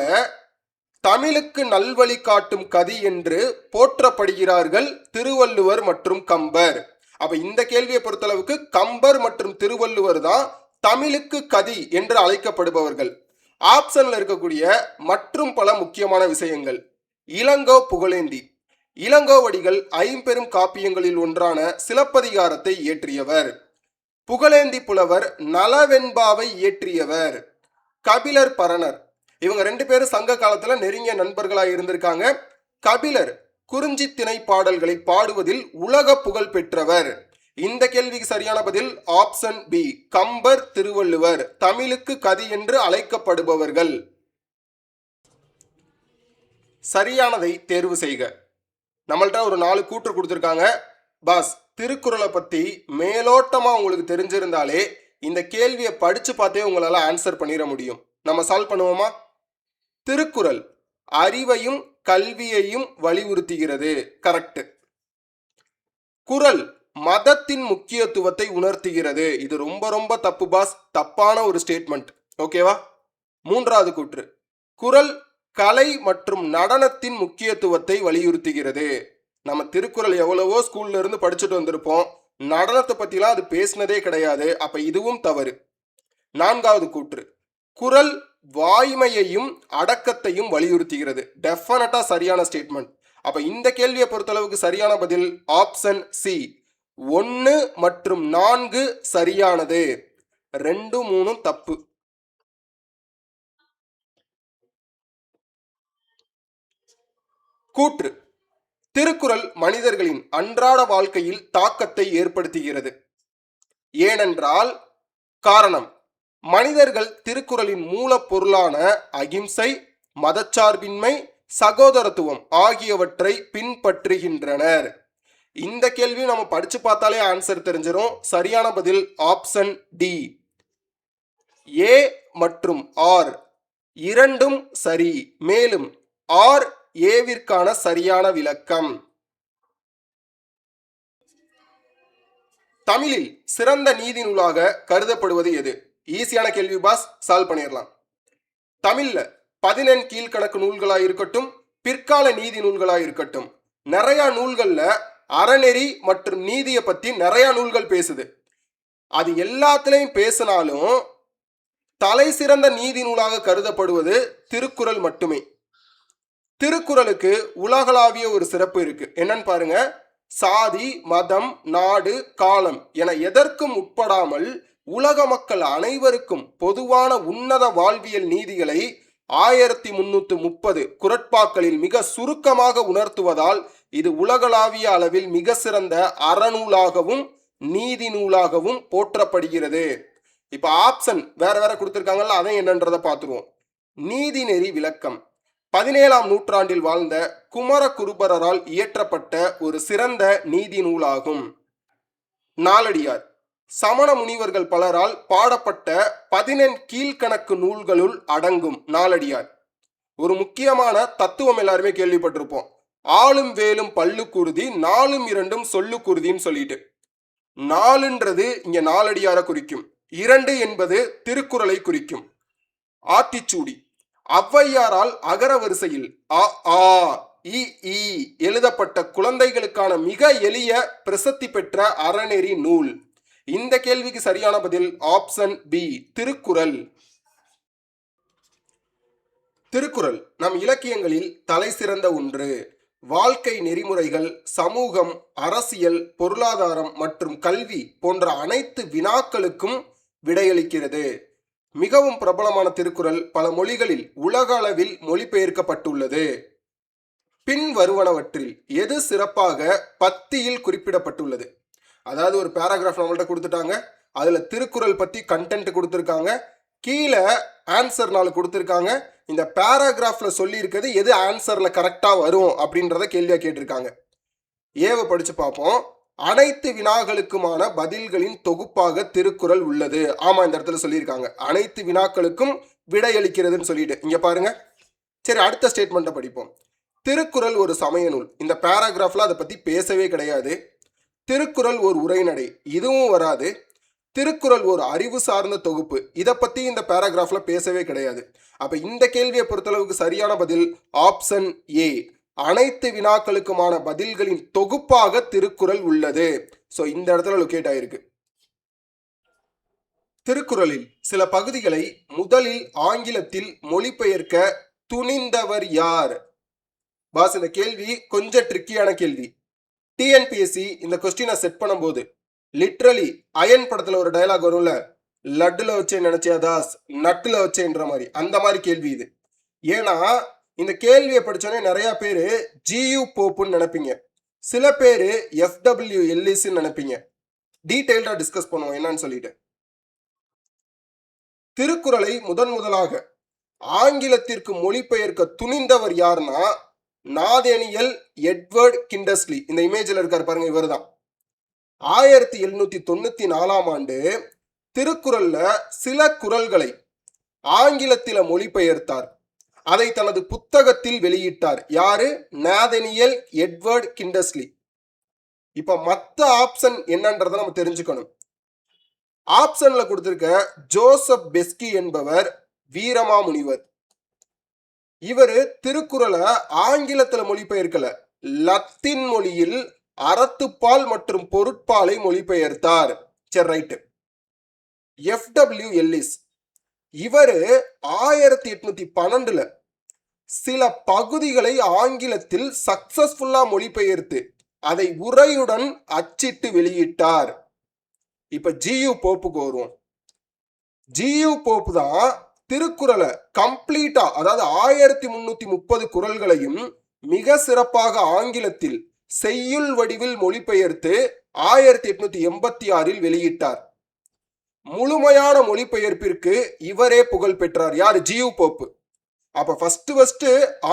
தமிழுக்கு நல்வழி காட்டும் கதி என்று போற்றப்படுகிறார்கள் திருவள்ளுவர் மற்றும் கம்பர். அப்ப இந்த கேள்வியை பொறுத்தளவுக்கு கம்பர் மற்றும் திருவள்ளுவர் தான் தமிழுக்கு கதி என்று அழைக்கப்படுபவர்கள். ஆப்ஷன்ல இருக்கக்கூடிய மற்றும் பல முக்கியமான விஷயங்கள். இளங்கோ புகழேந்தி. இளங்கோவடிகள் ஐம்பெரும் காப்பியங்களில் ஒன்றான சிலப்பதிகாரத்தை இயற்றியவர். புகழேந்தி புலவர் நலவெண்பாவை இயற்றியவர். கபிலர் பரணர். இவங்க 2 பேரும் சங்க காலத்துல நெருங்கிய நண்பர்களாக இருந்திருக்காங்க. கபிலர் குறிஞ்சி திணை பாடல்களை பாடுவதில் உலக புகழ் பெற்றவர். இந்த கேள்விக்கு சரியான பதில் ஆப்ஷன் பி, கம்பர் திருவள்ளுவர் தமிழுக்கு கதி என்று அழைக்கப்படுபவர்கள். சரியானதை தேர்வு செய்க. நம்மள்ட்ட ஒரு 4 கூற்று கொடுத்துருக்காங்க. பாஸ், திருக்குறளை பத்தி மேலோட்டமா உங்களுக்கு தெரிஞ்சிருந்தாலே இந்த கேள்வியை படிச்சு பார்த்தே உங்களால ஆன்சர் பண்ணிட முடியும். நம்ம சால்வ் பண்ணுவோமா? திருக்குறள் அறிவையும் கல்வியையும் வலியுறுத்துகிறது. கரெக்ட். குறள் மதத்தின் முக்கியத்துவத்தை உணர்த்துகிறது. இது ரொம்ப ரொம்ப தப்பு பாஸ், தப்பான ஒரு ஸ்டேட்மெண்ட். ஓகேவா? 3வது கூற்று, குறள் கலை மற்றும் நடனத்தின் முக்கியத்துவத்தை வலியுறுத்துகிறது. நம்ம திருக்குறள் எவ்வளவோ ஸ்கூல்ல இருந்து படிச்சுட்டு வந்திருப்போம், நடனத்தை பத்திலாம் அது பேசினதே கிடையாது. அப்ப இதுவும் தவறு. 4வது கூற்று, குறள் வாய்மையையும் அடக்கத்தையும் வலியுறுத்துகிறது. டெஃபினட்டா சரியான ஸ்டேட்மெண்ட். அப்ப இந்த கேள்வியை பொறுத்தளவுக்கு சரியான பதில் ஆப்ஷன் சி, 1 மற்றும் 4 சரியானது. 2, 3 தப்பு. கூற்று, திருக்குறள் மனிதர்களின் அன்றாட வாழ்க்கையில் தாக்கத்தை ஏற்படுத்துகிறது. ஏனென்றால் காரணம், மனிதர்கள் திருக்குறளின் மூலப்பொருளான அகிம்சை, மதச்சார்பின்மை, சகோதரத்துவம் ஆகியவற்றை பின்பற்றுகின்றனர். இந்த கேள்வி நம்ம படிச்சு பார்த்தாலே ஆன்சர் தெரிஞ்சிடும். சரியான பதில் ஆப்ஷன் டி, ஏ மற்றும் ஆர் இரண்டும் சரி. மேலும் ஆர் ஏவிற்கான சரியான விளக்கம். தமிழில் சிறந்த நீதி நூலாக கருதப்படுவது எது? ஈஸியான கேள்வி பாஸ், சால்வ் பண்ணிடலாம். தமிழ்ல 14 கீழ்கணக்கு நூல்களாக இருக்கட்டும், பிற்கால நீதி நூல்களாக இருக்கட்டும், நிறைய நூல்கள்ல அறநெறி மற்றும் நீதியை பத்தி நிறைய நூல்கள் பேசுது. அது எல்லாத்துலயும் பேசினாலும் தலை சிறந்த நீதி நூலாக கருதப்படுவது திருக்குறள் மட்டுமே. திருக்குறளுக்கு உலகளாவிய ஒரு சிறப்பு இருக்கு. என்னன்னு பாருங்க, சாதி, மதம், நாடு, காலம் என எதற்கும் உட்படாமல் உலக மக்கள் அனைவருக்கும் பொதுவான உன்னத வாழ்வியல் நீதிகளை 1330 குறட்பாக்களில் மிக சுருக்கமாக உணர்த்துவதால் இது உலகளாவிய அளவில் மிக சிறந்த அறநூலாகவும் நீதி நூலாகவும் போற்றப்படுகிறது. இப்ப ஆப்ஷன் வேற வேற கொடுத்திருக்காங்கல்ல, அதை என்னன்றதை பார்த்துருவோம். நீதிநெறி விளக்கம் 17ஆம் நூற்றாண்டில் வாழ்ந்த குமரகுருபரரால் இயற்றப்பட்ட ஒரு சிறந்த நீதி நூலாகும். நாலடியார் சமண முனிவர்கள் பலரால் பாடப்பட்ட 14 கீழ்கணக்கு நூல்களுள் அடங்கும். நாலடியார் ஒரு முக்கியமான தத்துவம் எல்லாருமே கேள்விப்பட்டிருப்போம். ஆளும் வேலும் பல்லு குருதி, 4ம் 2ம் சொல்லு குருதின்னு சொல்லிட்டு, 4ன்றது இங்க நாலடியாரை குறிக்கும், 2 என்பது திருக்குறளை குறிக்கும். ஆத்திச்சூடி ஔவையாரால் அகர வரிசையில் அ ஆ இ ஈ எழுதப்பட்ட குழந்தைகளுக்கான மிக எளிய பிரசித்தி பெற்ற அறநெறி நூல். இந்த கேள்விக்கு சரியான பதில் ஆப்ஷன் பி, திருக்குறள். திருக்குறள் நம் இலக்கியங்களில் தலை சிறந்த ஒன்று. வாழ்க்கை நெறிமுறைகள், சமூகம், அரசியல், பொருளாதாரம் மற்றும் கல்வி போன்ற அனைத்து வினாக்களுக்கும் விடையளிக்கிறது. மிகவும் பிரபலமான திருக்குறள் பல மொழிகளில் உலக அளவில் மொழிபெயர்க்கப்பட்டுள்ளது. பின் வருவனவற்றில் எது சிறப்பாக பத்தியில் குறிப்பிடப்பட்டுள்ளது? அதாவது ஒரு பேராகிராஃப் நம்மள்ட்ட கொடுத்துட்டாங்க, அதுல திருக்குறள் பத்தி கண்டென்ட் கொடுத்துருக்காங்க, கீழே ஆன்சர் 4 கொடுத்துருக்காங்க. இந்த பேராகிராஃப்ல சொல்லி இருக்கிறது எது ஆன்சர்ல கரெக்டா வரும் அப்படின்றத கேள்வியா கேட்டிருக்காங்க. ஏவை படிச்சு பார்ப்போம். அனைத்து வினாக்களுக்குமான பதில்களின் தொகுப்பாக திருக்குறள் உள்ளது. ஆமா, இந்த இடத்துல சொல்லியிருக்காங்க அனைத்து வினாக்களுக்கும் விடையளிக்கிறதுன்னு சொல்லிட்டு. இங்க பாருங்க. சரி, அடுத்த ஸ்டேட்மெண்ட்டை படிப்போம். திருக்குறள் ஒரு சமய நூல். இந்த பேராகிராஃப்ல அதை பத்தி பேசவே கிடையாது. திருக்குறள் ஒரு உரைநடை, இதுவும் வராது. திருக்குறள் ஒரு அறிவு சார்ந்த தொகுப்பு, இதை பத்தி இந்த பேராகிராஃப்ல பேசவே கிடையாது. அப்ப இந்த கேள்வியை பொறுத்தளவுக்கு சரியான பதில் ஆப்ஷன் ஏ, அனைத்து வினாக்களுக்குமான பதில்களின் தொகுப்பாக திருக்குறள் உள்ளது. சோ இந்த இடத்துல லொகேட் ஆயிருக்கு. திருக்குறளில் சில பகுதிகளை முதலில் ஆங்கிலத்தில் மொழிபெயர்க்க துணிந்தவர் யார்? பாஸ், இந்த கேள்வி கொஞ்சம் ட்ரிக்கியான கேள்வி. டிஎன்பிஎஸ்சி இந்த கொஸ்டினை செட் பண்ணும்போது லிட்ரலி அயன் படத்துல ஒரு டயலாக் வரும்ல, லட்டுல வச்சேன் நினைச்சியா தாஸ், நட்டுல வச்சேன்ற மாதிரி, அந்த மாதிரி கேள்வி இது. ஏன்னா இந்த கேள்வியை படிச்சோன்னே நிறைய பேரு ஜியு போப்புன்னு நினைப்பீங்க, சில பேரு எஃப்டபிள்யூ எல்லிஸ்ன்னு நினைப்பீங்க. டீடைல்டா டிஸ்கஸ் பண்ணுவோம் என்னன்னு சொல்லிட்டு. திருக்குறளை முதலாக ஆங்கிலத்திற்கு மொழிபெயர்க்க துணிந்தவர் யாருன்னா நாதேனியல் எட்வர்ட் கிண்டஸ்லி. இந்த இமேஜ்ல இருக்காரு பாருங்க, இவர் தான் 1794 ஆண்டு திருக்குறள்ல சில குறள்களை ஆங்கிலத்தில மொழிபெயர்த்தார். அதை தனது புத்தகத்தில் வெளியிட்டார். யாரு? நாதேனியல் எட்வர்ட் கிண்டஸ்லி. இப்ப மத்த ஆப்ஷன் என்னன்றதை நம்ம தெரிஞ்சுக்கணும். ஆப்ஷன்ல கொடுத்திருக்க ஜோசப் பெஸ்கி என்பவர் வீரமாமுனிவர். இவர் திருக்குறளை ஆங்கிலத்துல மொழிபெயர்க்கல, லத்தீன் மொழியில் அறத்துப்பால் மற்றும் பொருட்பாலை மொழிபெயர்த்தார். சரி, ரைட்டு. எஃப்டபிள்யூ எல்லிஸ் இவரு 1812 சில பகுதிகளை ஆங்கிலத்தில் சக்சஸ்ஃபுல்லா மொழிபெயர்த்து அதை உரையுடன் அச்சிட்டு வெளியிட்டார். இப்ப ஜியு போப்புக்கு வருவோம். ஜியு போப்பு தான் திருக்குறளை கம்ப்ளீட்டா, அதாவது 1330 குறள்களையும் மிக சிறப்பாக ஆங்கிலத்தில் செய்யுள் வடிவில் மொழிபெயர்த்து 1886 வெளியிட்டார். முழுமையான மொழிபெயர்ப்பிற்கு இவரே புகழ் பெற்றார். யார்? G U pope. அப்ப ஃபர்ஸ்ட்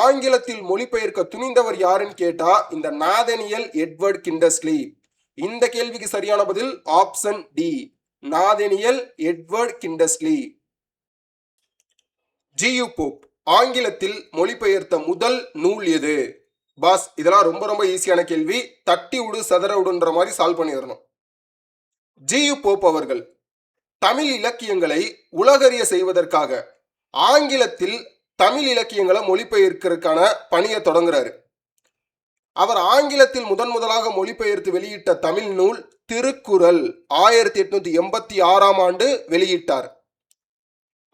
ஆங்கிலத்தில் மொழிபெயர்க்க துணிந்தவர் யாருன்னு கேட்டா இந்த நாதேனியல் எட்வர்ட் கிண்டஸ்லி. இந்த கேள்விக்கு சரியான பதில் option D, Nathaniel Edward Kindersley. G U Pope ஆங்கிலத்தில் மொழிபெயர்த்த முதல் நூல் எது? பாஸ், இதெல்லாம் ரொம்ப ஈஸியான கேள்வி. தட்டி விடு சதற விடுன்ற மாதிரி சால்வ் பண்ணிடணும். ஜியு போப் அவர்கள் தமிழ் இலக்கியங்களை உலகறிய செய்வதற்காக ஆங்கிலத்தில் தமிழ் இலக்கியங்களை மொழிபெயர்க்கிறதுக்கான பணியை தொடங்குறாரு. அவர் ஆங்கிலத்தில் முதலாக மொழிபெயர்த்து வெளியிட்ட தமிழ் நூல் திருக்குறள் 1886 ஆண்டு வெளியிட்டார்.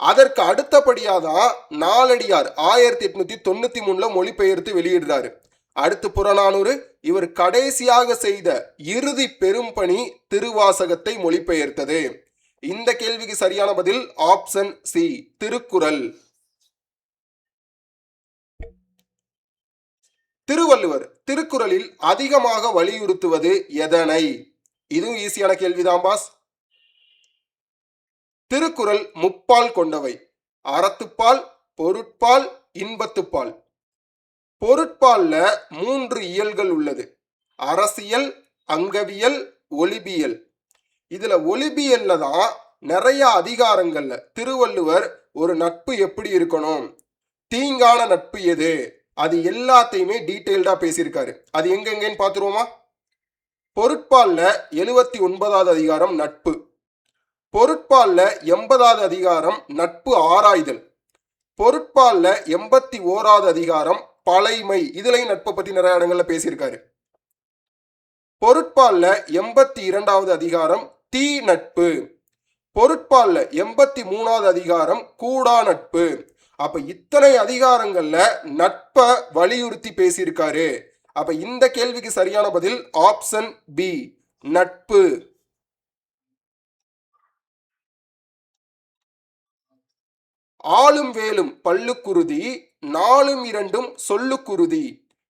அதற்கு அடுத்தபடியாதான் நாலடியார் 1893 மொழிபெயர்த்து வெளியிடுறாரு. அடுத்து புறநானூறு. இவர் கடைசியாக செய்த இறுதி பெரும் பணி திருவாசகத்தை மொழிபெயர்த்தது. இந்த கேள்விக்கு சரியான பதில் ஆப்ஷன் சி, திருக்குறள். திருவள்ளுவர் திருக்குறளில் அதிகமாக வலியுறுத்துவது எதனை? இதுவும் ஈஸியான கேள்விதான் பாஸ். திருக்குறள் முப்பால் கொண்டவை. அறத்துப்பால், பொருட்பால், இன்பத்துப்பால். பொருட்பால்ல 3 இயல்கள் உள்ளது. அரசியல், அங்கவியல், ஒலிபியல். இதுல ஒலிபியல்ல தான் நிறைய அதிகாரங்கள்ல திருவள்ளுவர் ஒரு நட்பு எப்படி இருக்கணும், தீங்கான நட்பு எது, அது எல்லாத்தையுமே டீடைல்டா பேசியிருக்காரு. அது எங்கெங்கன்னு பார்த்துருவோமா? பொருட்பால்ல 79வது அதிகாரம் நட்பு. பொருட்பால்ல 80வது அதிகாரம் நட்பு ஆராய்தல். பொருட்பால்ல 81வது அதிகாரம் பழைமை. இதுலயும் நட்பை பத்தி நிறைய இடங்கள்ல பேசியிருக்காரு. பொருட்பால்ல 82வது அதிகாரம் தீ நட்பு. பொருட்பால்ல 83வது அதிகாரம் கூடா நட்பு. அப்ப இத்தனை அதிகாரங்கள்ல நட்பை வலியுறுத்தி பேசியிருக்காரு. அப்ப இந்த கேள்விக்கு சரியான பதில் ஆப்ஷன் பி, நட்பு. ஆளும் வேலும் பல்லுக்குருதி, நாலும் இரண்டும் சொல்லுக்குருதி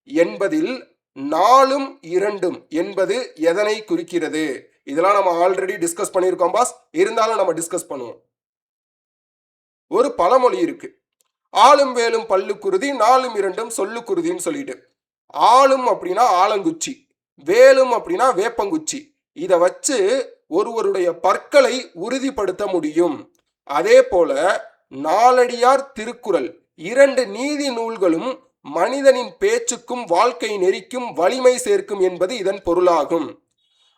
என்பதில் நாலும் இரண்டும் என்பது எதனை குறிக்கிறது? இதெல்லாம் நம்ம ஆல்ரெடி டிஸ்கஸ் பண்ணியிருக்கோம் பாஸ், இருந்தாலும் நம்ம டிஸ்கஸ் பண்ணுவோம். ஒரு பழமொழி இருக்கு, ஆளும் வேலும் பல்லுக்குருதி, நாலும் இரண்டும் சொல்லுக்குருதின்னு சொல்லிட்டு. ஆளும் அப்படின்னா ஆலங்குச்சி, வேலும் அப்படின்னா வேப்பங்குச்சி. இதை வச்சு ஒருவருடைய பற்களை உறுதிப்படுத்த முடியும். அதே போல நாலடியார் திருக்குறள் 2 நீதி நூல்களும் மனிதனின் பேச்சுக்கும் வாழ்க்கை நெறிக்கும் வலிமை சேர்க்கும் என்பது இதன் பொருளாகும்.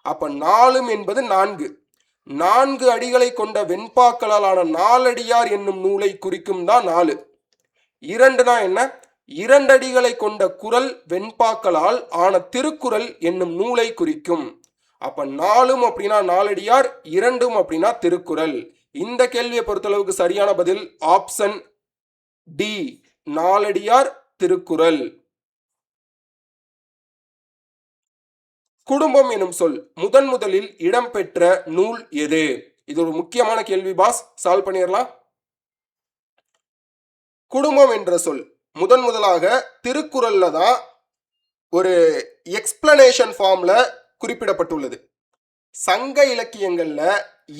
அப்ப நாலும் என்பது 4 அடிகளை கொண்ட வெண்பாக்களாலான நாலடியார் என்னும் நூலை குறிக்கும் தான் 4. 2னா என்ன? இரண்டடிகளை கொண்ட குறள் வெண்பாக்களால் ஆன திருக்குறள் என்னும் நூலை குறிக்கும். அப்ப 4 அப்படின்னா நாலடியார், 2 அப்படின்னா திருக்குறள். இந்த கேள்வியை பொறுத்தளவுக்கு சரியான பதில் ஆப்ஷன் டி, நாலடியார் திருக்குறள். குடும்பம் எனும் சொல் முதலில் இடம்பெற்ற நூல் எது? இது ஒரு முக்கியமான கேள்வி பாஸ், சால்வ் பண்ணிடலாம். குடும்பம் என்ற சொல் முதலாக திருக்குறள்ல தான் ஒரு எக்ஸ்பிளனேஷன் ஃபார்ம்ல குறிப்பிடப்பட்டுள்ளது. சங்க இலக்கியங்கள்ல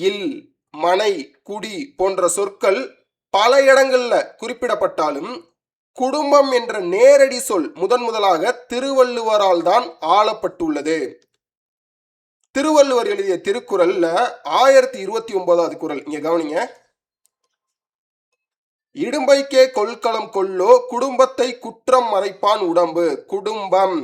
இல், மனை, குடி போன்ற சொற்கள் பல இடங்கள்ல குறிப்பிடப்பட்டாலும் குடும்பம் என்ற நேரடி சொல் முதலாக திருவள்ளுவரால் தான் ஆளப்பட்டுள்ளது. திருவள்ளுவர் எழுதிய திருக்குறள்ல 1029வது குறள் இங்க கவனிங்க. இடும்பைக்கே கொள்களம் கொள்ளோ குடும்பத்தை குற்றம் மறைப்பான் உடம்பு. குடும்பம்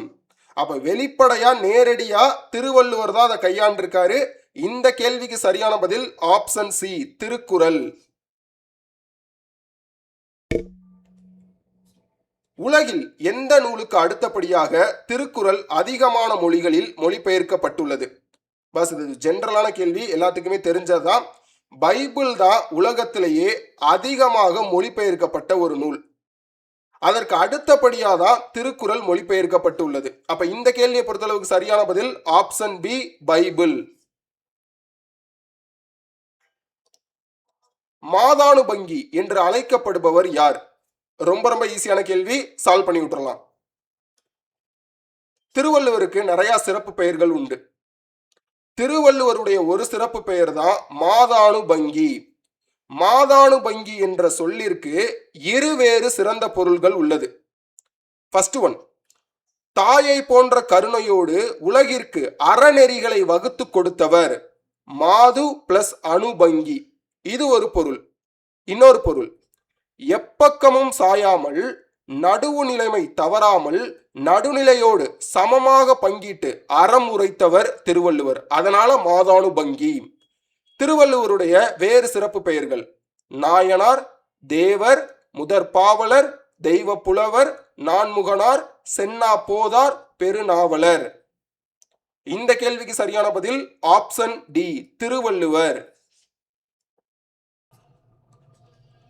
அப்ப வெளிப்படையா நேரடியா திருவள்ளுவர் தான் அதை கையாண்டிருக்காரு. இந்த கேள்விக்கு சரியான பதில் ஆப்ஷன் சி, திருக்குறள். உலகில் எந்த நூலுக்கு அடுத்தபடியாக திருக்குறள் அதிகமான மொழிகளில் மொழிபெயர்க்கப்பட்டுள்ளது? பஸ் இது ஜென்ரலான கேள்வி, எல்லாத்துக்குமே தெரிஞ்சதுதான். பைபிள் தான் உலகத்திலேயே அதிகமாக மொழிபெயர்க்கப்பட்ட ஒரு நூல். அதற்கு அடுத்தபடியாக தான் திருக்குறள் மொழிபெயர்க்கப்பட்டுள்ளது. அப்ப இந்த கேள்வியை பொறுத்தளவுக்கு சரியான பதில் ஆப்ஷன் பி, பைபிள். மாதானுபங்கி என்று அழைக்கப்படுபவர் யார்? ரொம்ப ஈஸியான கேள்வி, சால்வ் பண்ணி விட்டுறலாம். திருவள்ளுவருக்கு நிறைய சிறப்பு பெயர்கள் உண்டு. திருவள்ளுவருடைய ஒரு சிறப்பு பெயர் தான் மாதானுபங்கி. மாதானுபங்கி என்ற சொல்லிற்கு இருவேறு சிறந்த பொருள்கள் உள்ளது. ஃபர்ஸ்ட் ஒன், தாயை போன்ற கருணையோடு உலகிற்கு அறநெறிகளை வகுத்து கொடுத்தவர். மாது பிளஸ் அனுபங்கி, இது ஒரு பொருள். இன்னொரு பொருள், எப்பக்கமும் சாயாமல் நடுவு நிலைமை தவறாமல் நடுநிலையோடு சமமாக பங்கிட்டு அறம் உரைத்தவர் திருவள்ளுவர். அதனால மாதானுபங்கி. திருவள்ளுவருடைய வேறு சிறப்பு பெயர்கள் நாயனார், தேவர், முதற்பாவலர், தெய்வ புலவர், நான்முகனார், சென்னா போதார், பெருநாவலர். இந்த கேள்விக்கு சரியான பதில் ஆப்ஷன் டி, திருவள்ளுவர்.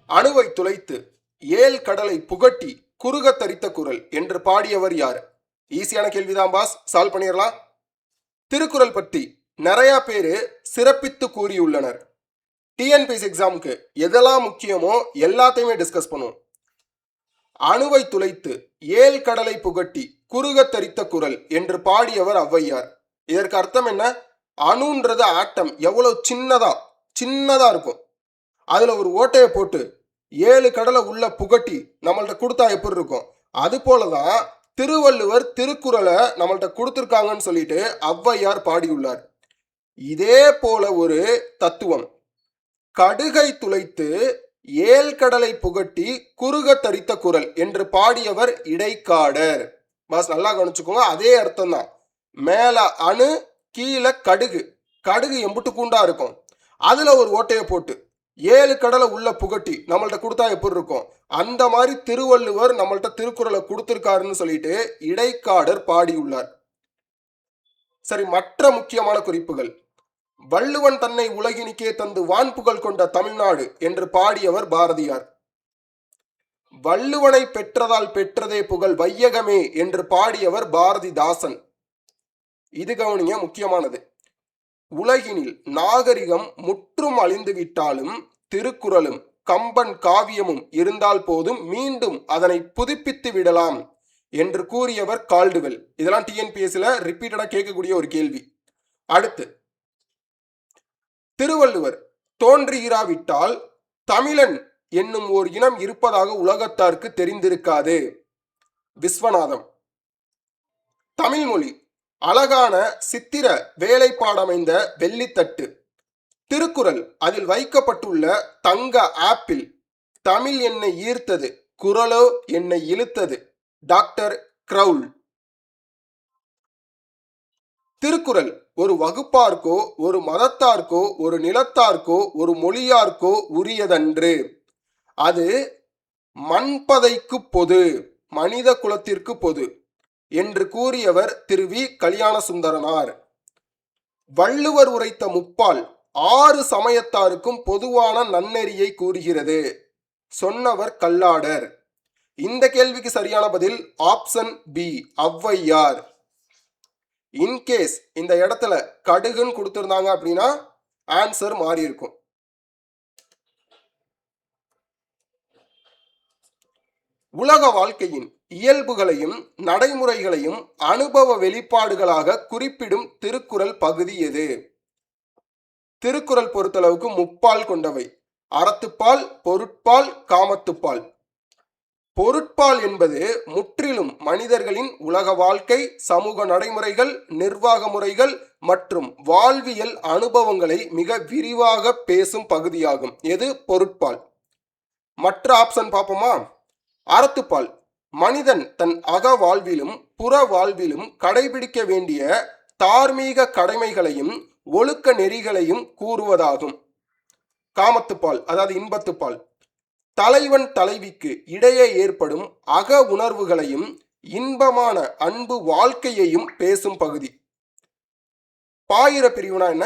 அணுவை துளைத்து ஏழ் கடலை புகட்டி குறுக தரித்த குறள் என்று பாடியவர் யார்? ஈஸியான கேள்விதான் பாஸ், சால்வ் பண்ணிடலாம். திருக்குறள் பற்றி நிறைய பேரு சிறப்பித்து கூறியுள்ளனர். டிஎன்பிஎஸ்சி எக்ஸாமுக்கு எதெல்லாம் முக்கியமோ எல்லாத்தையுமே டிஸ்கஸ் பண்ணுவோம். அணுவை துளைத்து ஏழ் கடலை புகட்டி குறுக தரித்த குறள் என்று பாடியவர் ஔவையார். இதற்கு அர்த்தம் என்ன? அணுன்றது ஆட்டம் எவ்வளவு சின்னதா இருக்கும், அதுல ஒரு ஓட்டையை போட்டு 7 கடலை உள்ள புகட்டி நம்மள்ட்ட கொடுத்தா எப்படி இருக்கும்? அது போலதான் திருவள்ளுவர் திருக்குறளை நம்மள்ட்ட கொடுத்துருக்காங்கன்னு சொல்லிட்டு ஔவையார் பாடியுள்ளார். இதே போல ஒரு தத்துவம் கடுகை துளைத்து 7 கடலை புகட்டி குறுக தரித்த குறள் என்று பாடியவர் இடைக்காடர். பாஸ் நல்லா கவனிச்சுக்கோங்க, அதே அர்த்தம் தான். மேல அணு, கீழே கடுகு. கடுகு எம்புட்டு கூண்டா இருக்கும், அதுல ஒரு ஓட்டையை போட்டு 7 கடலை உள்ள புகட்டி நம்மள்ட்ட கொடுத்தா எப்படி இருக்கும்? அந்த மாதிரி திருவள்ளுவர் நம்மள்ட்ட திருக்குறளை கொடுத்திருக்காருன்னு சொல்லிட்டு இடைக்காடர் பாடியுள்ளார். சரி, மற்ற முக்கியமான குறிப்புகள். வள்ளுவன் தன்னை உலகினிக்கே தந்து வான்புகழ் கொண்ட தமிழ்நாடு என்று பாடியவர் பாரதியார். வள்ளுவனை பெற்றதால் பெற்றதே புகழ் வையகமே என்று பாடியவர் பாரதிதாசன். இது கவனிங்க, முக்கியமானது. உலகினில் நாகரிகம் முற்றும் அழிந்துவிட்டாலும் திருக்குறளும் கம்பன் காவியமும் இருந்தால் போதும், மீண்டும் அதனை புதுப்பித்து விடலாம் என்று கூறியவர் கால்டுவெல். இதெல்லாம் டிஎன்பிஎஸ்சில ரிப்பீட்டடா கேட்கக்கூடிய ஒரு கேள்வி. அடுத்து, திருவள்ளுவர் தோன்றியிராவிட்டால் தமிழன் என்னும் ஓர் இனம் இருப்பதாக உலகத்தாருக்கு தெரிந்திருக்காது. விஸ்வநாதம். தமிழ்மொழி அழகான சித்திர வேலைப்பாடமைந்த வெள்ளித்தட்டு. திருக்குறள் அதில் வைக்கப்பட்டுள்ள தங்க ஆப்பிள். தமிழ் என்னை ஈர்த்தது, குறளோ என்னை இழுத்தது. Doctor Graul. திருக்குறள் ஒரு வகுப்பார்க்கோ ஒரு மதத்தார்க்கோ ஒரு நிலத்தார்க்கோ ஒரு மொழியார்க்கோ உரியதன்று. அது மண்பதைக்கு பொது. மனித குலத்திற்கு பொது என்று கூறியவர் திரு வி கல்யாண சுந்தரனார். வள்ளுவர் உரைத்த முப்பால் 6 சமயத்தாருக்கும் பொதுவான நன்னெறியை கூறுகிறது. சொன்னவர் கல்லாடர். இந்த கேள்விக்கு சரியான பதில் ஆப்ஷன் பி, ஔவையார். இன்கேஸ் இந்த இடத்துல கடுகுன்னு கொடுத்திருந்தாங்க அப்படின்னா ஆன்சர் மாறி இருக்கும். உலக வாழ்க்கையின் இயல்புகளையும் நடைமுறைகளையும் அனுபவ வெளிப்பாடுகளாக குறிப்பிடும் திருக்குறள் பகுதி எது? திருக்குறள் பொறுத்தளவுக்கு முப்பால் கொண்டவை. அறத்துப்பால், பொருட்பால், காமத்துப்பால். பொருட்பால் என்பது முற்றிலும் மனிதர்களின் உலக வாழ்க்கை, சமூக நடைமுறைகள், நிர்வாக முறைகள் மற்றும் வாழ்வியல் அனுபவங்களை மிக விரிவாக பேசும் பகுதியாகும். எது? பொருட்பால். மற்ற ஆப்ஷன் பார்ப்போமா? அறத்துப்பால் மனிதன் தன் அக வாழ்விலும் புற வாழ்விலும் கடைபிடிக்க வேண்டிய தார்மீக கடமைகளையும் ஒழுக்க நெறிகளையும் கூறுவதாகும். காமத்துப்பால் அதாவது இன்பத்துப்பால் தலைவன் தலைவிக்கு இடையே ஏற்படும் அக உணர்வுகளையும் இன்பமான அன்பு வாழ்க்கையையும் பேசும் பகுதி. பாயிர பிரிவுனா என்ன?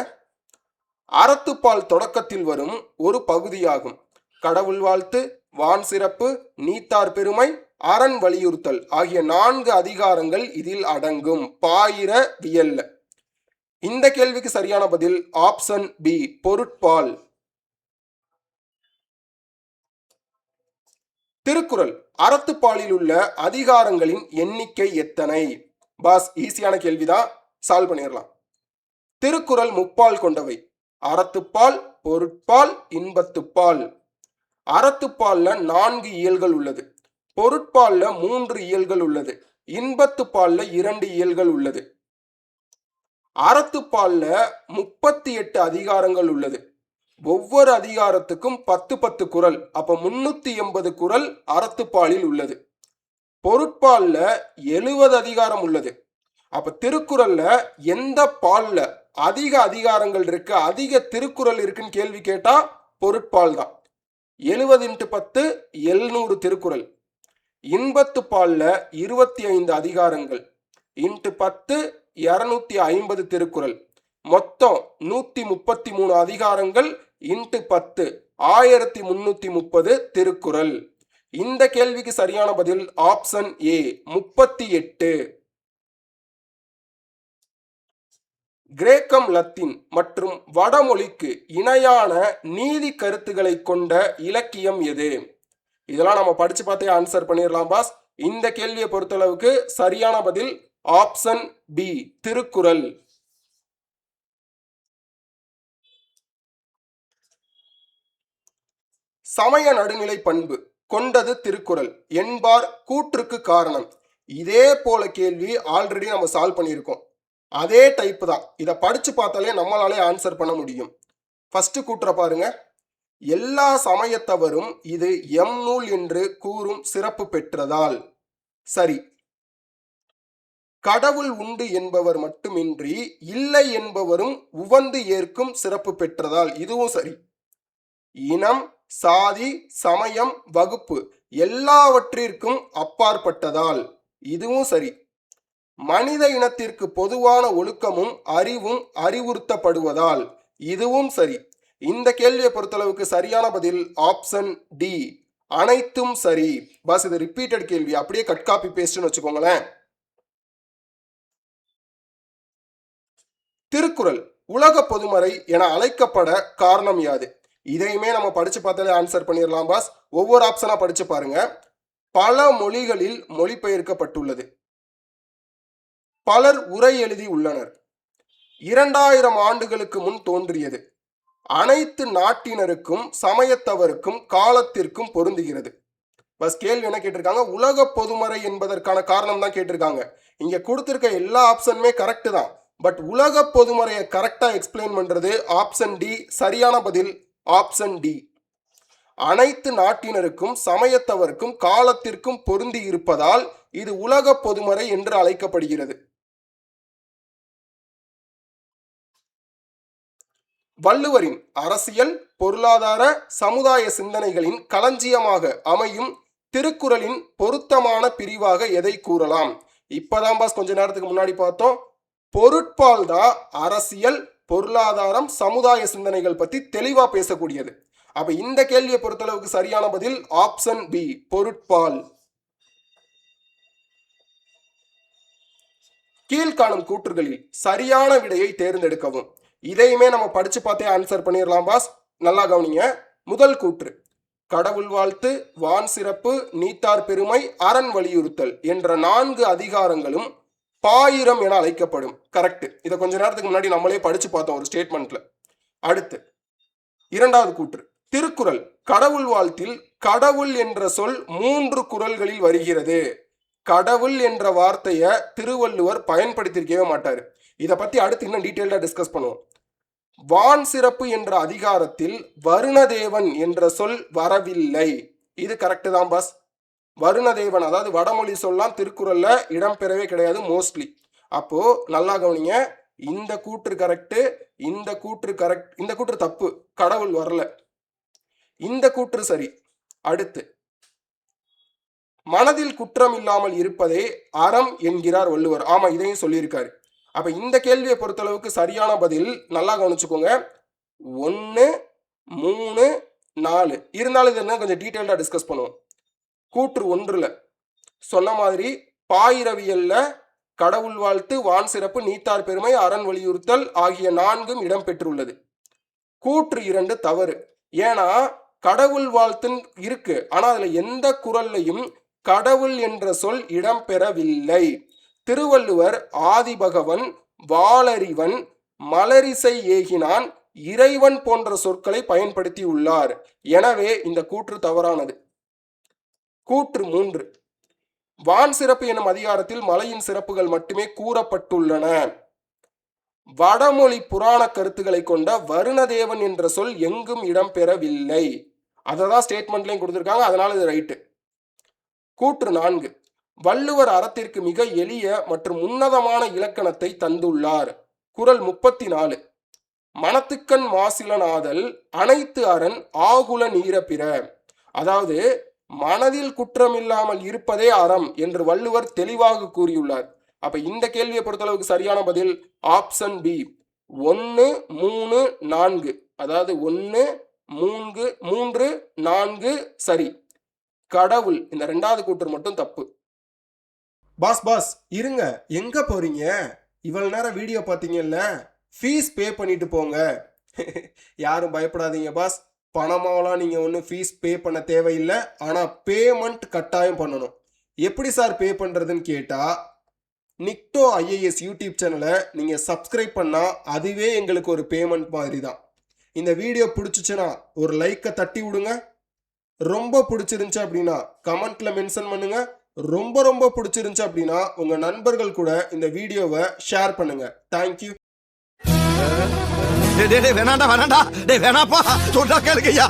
அறத்துப்பால் தொடக்கத்தில் வரும் ஒரு பகுதியாகும். கடவுள் வாழ்த்து, வான் சிறப்பு, நீத்தார் பெருமை, அரண் வலியுறுத்தல் ஆகிய 4 அதிகாரங்கள் இதில் அடங்கும் பாயிர வியல்ல. இந்த கேள்விக்கு சரியான பதில் ஆப்ஷன் பி, பொருட்பால். திருக்குறள் அறத்துப்பாலில் உள்ள அதிகாரங்களின் எண்ணிக்கை எத்தனை? பாஸ், ஈஸியான கேள்விதான், சால்வ் பண்ணிடலாம். திருக்குறள் முப்பால் கொண்டவை. அறத்துப்பால், பொருட்பால், இன்பத்துப்பால். அறத்துப்பால்ல 4 இயல்கள் உள்ளது. பொருட்பால்ல 3 இயல்கள் உள்ளது. இன்பத்துப்பால்ல 2 இயல்கள் உள்ளது. அறத்துப்பால்ல 38 அதிகாரங்கள் உள்ளது. ஒவ்வொரு அதிகாரத்துக்கும் 10 குறள். அப்ப 380 குறள் அறத்துப்பாலில் உள்ளது. பொருட்பால்ல 70 அதிகாரம் உள்ளது. அப்ப திருக்குறள்ல எந்த பால்ல அதிக அதிகாரங்கள் இருக்கு, அதிக திருக்குறள் இருக்குன்னு கேள்வி கேட்டா பொருட்பால் தான். 70 × 10 700 திருக்குறள். இன்பத்துப்பால்ல 25 அதிகாரங்கள் × 10 250 திருக்குறள். மொத்தம் 133 அதிகாரங்கள் × 10 1330 திருக்குறள். இந்த கேள்விக்கு சரியான பதில் ஆப்ஷன் ஏ, 38. கிரேக்கம், லத்தீன் மற்றும் வடமொழிக்கு இணையான நீதி கருத்துக்களை கொண்ட இலக்கியம் எது? இதெல்லாம் நம்ம படிச்சு பார்த்தே ஆன்சர் பண்ணிடலாம் பாஸ். இந்த கேள்வியை பொறுத்தளவுக்கு சரியான பதில் ஆப்ஷன் பி, திருக்குறள். சமய நடுநிலை பண்பு கொண்டது திருக்குறள் என்பார் கூற்றுக்கு காரணம். இதே போல கேள்வி ஆல்ரெடி நம்ம சால்வ் பண்ணியிருக்கோம். அதே டைப் தான். இதை படிச்சு பார்த்தாலே நம்மளாலே ஆன்சர் பண்ண முடியும். ஃபர்ஸ்ட் கூற்ற பாருங்க. எல்லா சமயத்தவரும் இது எம் நூல் என்று கூறும் சிறப்பு பெற்றதால். சரி. கடவுள் உண்டு என்பவர் மட்டுமின்றி இல்லை என்பவரும் உவந்து ஏற்கும் சிறப்பு பெற்றதால். இதுவும் சரி. இனம், சாதி, சமயம், வகுப்பு எல்லாவற்றிற்கும் அப்பாற்பட்டதால். இதுவும் சரி. மனித இனத்திற்கு பொதுவான ஒழுக்கமும் அறிவும் அறிவுறுத்தப்படுவதால். இதுவும் சரி. இந்த கேள்வியை பொறுத்தளவுக்கு சரியான பதில் ஆப்ஷன் டி, அனைத்தும் சரி. பஸ் இது ரிப்பீட்டட் கேள்வி, அப்படியே கட் காப்பி பேஸ்ட்னு வச்சுக்கோங்களேன். திருக்குறள் உலக பொதுமறை என அழைக்கப்பட காரணம் யாது? இதையுமே நம்ம படிச்சு பார்த்தாலே ஆன்சர் பண்ணிடலாம் பாஸ். ஒவ்வொரு ஆப்ஷனா படிச்சு பாருங்க. பல மொழிகளில் மொழிபெயர்க்கப்பட்டுள்ளது. பலர் உரை எழுதி உள்ளனர். 2000 ஆண்டுகளுக்கு முன் தோன்றியது. அனைத்து நாட்டினருக்கும் சமயத்தவருக்கும் காலத்திற்கும் பொருந்துகிறது. பஸ் கேள்வி என்ன கேட்டிருக்காங்க? உலக பொதுமறை என்பதற்கான காரணம் தான் கேட்டிருக்காங்க. இங்க கொடுத்திருக்க எல்லா ஆப்ஷனுமே கரெக்ட் தான். பட் உலக பொதுமறையை கரெக்டா எக்ஸ்பிளைன் பண்றது ஆப்ஷன் டி. சரியான பதில் ஆப்ஷன் டி. அனைத்து நாட்டினருக்கும் சமயத்தவருக்கும் காலத்திற்கும் பொருந்தி இருப்பதால் இது உலக பொதுமறை என்று அழைக்கப்படுகிறது. வள்ளுவரின் அரசியல், பொருளாதார, சமுதாய சிந்தனைகளின் களஞ்சியமாக அமையும் திருக்குறளின் பொருத்தமான பிரிவாக எதை கூறலாம்? இப்பதான் பாஸ் கொஞ்ச நேரத்துக்கு முன்னாடி பார்த்தோம். பொருட்பால் தான் அரசியல், பொருளாதாரம், சமுதாய சிந்தனைகள் பத்தி தெளிவா பேசக்கூடியது. அப்ப இந்த கேள்வியை பொறுத்தளவுக்கு சரியான பதில் ஆப்ஷன் பி, பொருட்பால். கீழ்காணும் கூற்றுகளில் சரியான விடையை தேர்ந்தெடுக்கவும். இதையுமே நம்ம படிச்சு பார்த்தே ஆன்சர் பண்ணிடலாம் பாஸ். நல்லா கவனிங்க. முதல் கூற்று, கடவுள் வாழ்த்து, வான் சிறப்பு, நீத்தார் பெருமை, அரண் வலியுறுத்தல் என்ற 4 அதிகாரங்களும் பாயிரம் என அழைக்கப்படும். கரெக்ட். இதை கொஞ்ச நேரத்துக்கு முன்னாடி நம்மளே படிச்சு பார்த்தோம் ஒரு ஸ்டேட்மெண்ட்ல. அடுத்து இரண்டாவது கூற்று, திருக்குறள் கடவுள் வாழ்த்தில் கடவுள் என்ற சொல் 3 குறள்களில் வருகிறது. கடவுள் என்ற வார்த்தையை திருவள்ளுவர் பயன்படுத்தியிருக்கவே மாட்டாரு. இதை பத்தி அடுத்து இன்னும் டீட்டெயிலா டிஸ்கஸ் பண்ணுவோம். வான் சிறப்பு என்ற அதிகாரத்தில் வருணதேவன் என்ற சொல் வரவில்லை. இது கரெக்ட் தான் பாஸ். வருணதேவன் அதாவது வடமொழி சொல்லாம் திருக்குறள்ல இடம்பெறவே கிடையாது மோஸ்ட்லி. அப்போ நல்லா கவனிங்க. இந்த கூற்று கரெக்ட், இந்த கூற்று கரெக்ட், இந்த கூற்று தப்பு, கடவுள் வரல. இந்த கூற்று சரி. அடுத்து, மனதில் குற்றம் இல்லாமல் இருப்பதே அறம் என்கிறார் வள்ளுவர். ஆமா, இதையும் சொல்லியிருக்காரு. அப்ப இந்த கேள்வியை பொறுத்தளவுக்கு சரியான பதில் நல்லா கவனிச்சுக்கோங்க. 1, 3, 4. இருந்தாலும் இது என்ன கொஞ்சம் டீட்டெயில்டா டிஸ்கஸ் பண்ணுவோம். கூற்று 1ல சொன்ன மாதிரி பாயிரவியல்ல கடவுள் வாழ்த்து, வான் சிறப்பு, நீத்தார் பெருமை, அரண் வலியுறுத்தல் ஆகிய 4ம் இடம்பெற்றுள்ளது. கூற்று 2 தவறு. ஏன்னா கடவுள் வாழ்த்துன்னு இருக்கு, ஆனா அதுல எந்த குறள்லையும் கடவுள் என்ற சொல் இடம்பெறவில்லை. திருவள்ளுவர் ஆதிபகவன், வாளறிவன், மலரிசை ஏகினான், இறைவன் போன்ற சொற்களை பயன்படுத்தி உள்ளார். எனவே இந்த கூற்று தவறானது. கூற்று 3, வான் சிறப்பு எனும் அதிகாரத்தில் மலையின் சிறப்புகள் மட்டுமே கூறப்பட்டுள்ளன. வடமொழி புராண கருத்துக்களை கொண்ட வருணதேவன் என்ற சொல் எங்கும் இடம்பெறவில்லை. அததான் ஸ்டேட்மெண்ட்லையும் கொடுத்திருக்காங்க, அதனால இது ரைட்டு. கூற்று 4, வள்ளுவர் அறத்திற்கு மிக எளிய மற்றும் உன்னதமான இலக்கணத்தை தந்துள்ளார். குறள் 34, மனத்துக்கண் மாசிலனாதல் அனைத்து அரண் ஆகுல நீர பிற. அதாவது மனதில் குற்றமில்லாமல் இருப்பதே அறம் என்று வள்ளுவர் தெளிவாக கூறியுள்ளார். அப்ப இந்த கேள்வியை பொறுத்தளவுக்கு சரியான பதில் ஆப்ஷன் பி, 1, 3, 4. அதாவது 1, 3, 4 சரி. கடவுள் இந்த 2வது கூற்று மட்டும் தப்பு. பாஸ் இருங்க, எங்க போறீங்க? இவ்வளவு நேரம் வீடியோ பார்த்தீங்கல்ல, ஃபீஸ் பே பண்ணிட்டு போங்க. யாரும் பயப்படாதீங்க பாஸ். பணமாவெல்லாம் நீங்க ஒன்றும் ஃபீஸ் பே பண்ண தேவையில்லை. ஆனா பேமெண்ட் கட்டாயம் பண்ணணும். எப்படி சார் பே பண்றதுன்னு கேட்டா, நிக்டோ ஐஏஎஸ் யூடியூப் சேனலை நீங்க சப்ஸ்கிரைப் பண்ணா அதுவே எங்களுக்கு ஒரு பேமெண்ட் மாதிரி தான். இந்த வீடியோ பிடிச்சிச்சுன்னா ஒரு லைக்கை தட்டி விடுங்க. ரொம்ப பிடிச்சிருந்துச்சு அப்படின்னா கமெண்ட்ல மென்ஷன் பண்ணுங்க. ரொம்ப ரொம்ப பிடிச்சிருந்துச்சு அப்படின்னா உங்க நண்பர்கள் கூட இந்த வீடியோவை ஷேர் பண்ணுங்க. தேங்க்யூ. வேணாண்டா வேணாண்டா, வேணாப்பா, சொன்னா கேளுங்கய்யா.